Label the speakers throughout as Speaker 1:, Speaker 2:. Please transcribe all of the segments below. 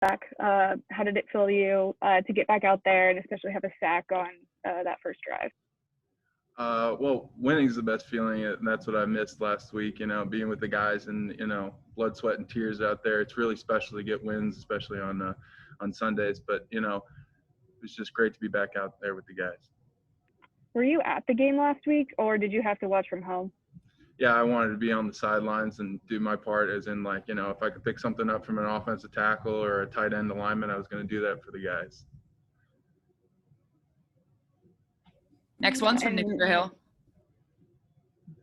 Speaker 1: back. How did it feel to you to get back out there and especially have a sack on that first drive?
Speaker 2: Well, winning is the best feeling, and that's what I missed last week, being with the guys and, blood, sweat, and tears out there. It's really special to get wins, especially on Sundays. But, it's just great to be back out there with the guys.
Speaker 1: Were you at the game last week, or did you have to watch from home?
Speaker 2: Yeah, I wanted to be on the sidelines and do my part, as in, if I could pick something up from an offensive tackle or a tight end alignment, I was going to do that for the guys.
Speaker 3: Next one's from Nick Underhill.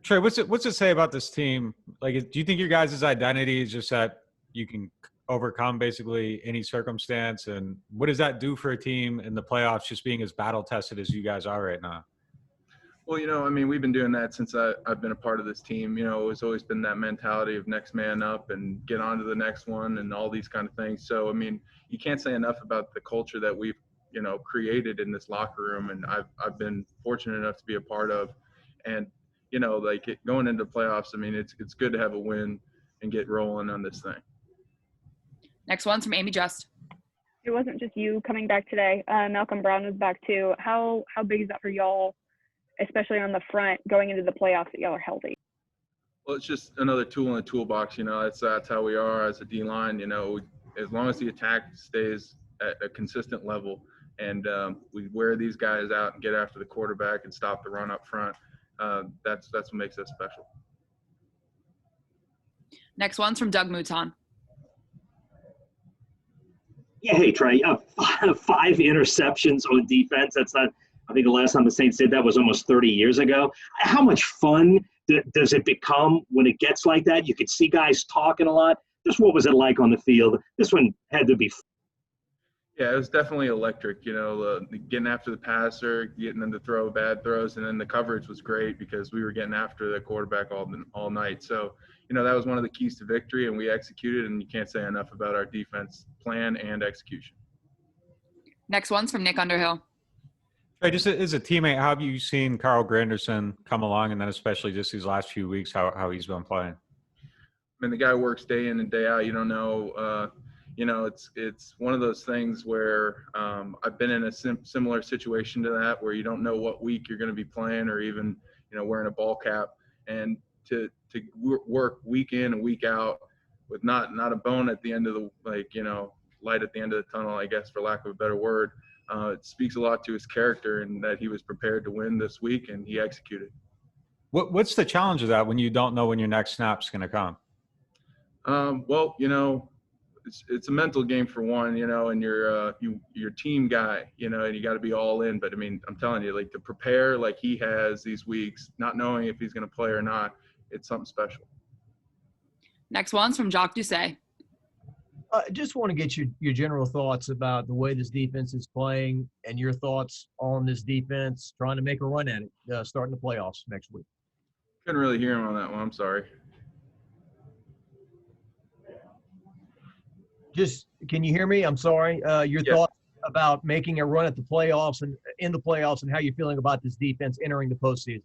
Speaker 4: Trey, what's it say about this team? Like, do you think your guys' identity is just that you can overcome basically any circumstance? And what does that do for a team in the playoffs, just being as battle tested as you guys are right now?
Speaker 2: Well, we've been doing that since I've been a part of this team. It's always been that mentality of next man up and get on to the next one and all these kind of things. So, you can't say enough about the culture that we've, created in this locker room, and I've been fortunate enough to be a part of. And, going into playoffs, it's good to have a win and get rolling on this thing.
Speaker 3: Next one's from Amy Just.
Speaker 1: It wasn't just you coming back today. Malcolm Brown was back too. How big is that for y'all, especially on the front going into the playoffs, that y'all are healthy?
Speaker 2: Well, it's just another tool in the toolbox. That's how we are as a D-line. As long as the attack stays at a consistent level and we wear these guys out and get after the quarterback and stop the run up front, that's what makes us special.
Speaker 3: Next one's from Doug Mouton.
Speaker 5: Yeah, hey, Trey, 5 interceptions on defense. That's not – I think the last time the Saints did that was almost 30 years ago. How much fun does it become when it gets like that? You could see guys talking a lot. Just what was it like on the field? This one had to be –
Speaker 2: Yeah, it was definitely electric, getting after the passer, getting them to throw bad throws, and then the coverage was great because we were getting after the quarterback all night. So, that was one of the keys to victory, and we executed, and you can't say enough about our defense plan and execution.
Speaker 3: Next one's from Nick Underhill.
Speaker 4: Hey, just as a teammate, how have you seen Carl Granderson come along, and then especially just these last few weeks, how he's been playing?
Speaker 2: The guy works day in and day out. You don't know it's one of those things where I've been in a similar situation to that, where you don't know what week you're going to be playing or even, wearing a ball cap, and to work week in and week out with not a bone at the end of the, light at the end of the tunnel, I guess, for lack of a better word. It speaks a lot to his character and that he was prepared to win this week and he executed.
Speaker 4: What's the challenge of that when you don't know when your next snap's going to come?
Speaker 2: Well, it's a mental game for one, and you're team guy, and you got to be all in. But I'm telling you, to prepare like he has these weeks, not knowing if he's going to play or not, it's something special.
Speaker 3: Next one's from Jacques Doucet.
Speaker 6: Just want to get your general thoughts about the way this defense is playing and your thoughts on this defense trying to make a run at it, starting the playoffs next week.
Speaker 2: Couldn't really hear him on that one. I'm sorry.
Speaker 6: Just, can you hear me? I'm sorry. Your thoughts about making a run at the playoffs and in the playoffs, and how you're feeling about this defense entering the postseason.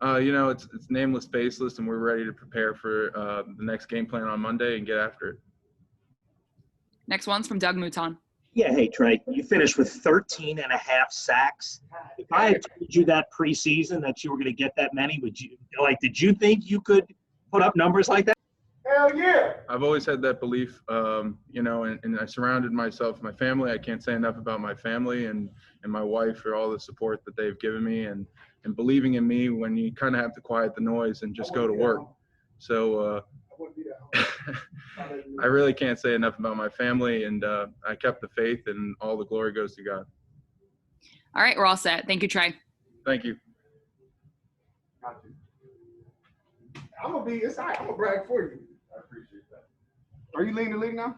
Speaker 2: It's nameless, faceless, and we're ready to prepare for the next game plan on Monday and get after it.
Speaker 3: Next one's from Doug Mouton.
Speaker 5: Yeah, hey, Trey, you finished with 13 and a half sacks. If I had told you that preseason that you were going to get that many, did you think you could put up numbers like that?
Speaker 7: Hell yeah!
Speaker 2: I've always had that belief, and I surrounded myself, my family. I can't say enough about my family and my wife for all the support that they've given me and believing in me when you kind of have to quiet the noise and just go to work. So I really can't say enough about my family, and I kept the faith, and all the glory goes to God.
Speaker 3: All right, we're all set. Thank you, Trey.
Speaker 2: Thank you.
Speaker 7: I'm gonna brag for you. I appreciate that. Are you leading the league now?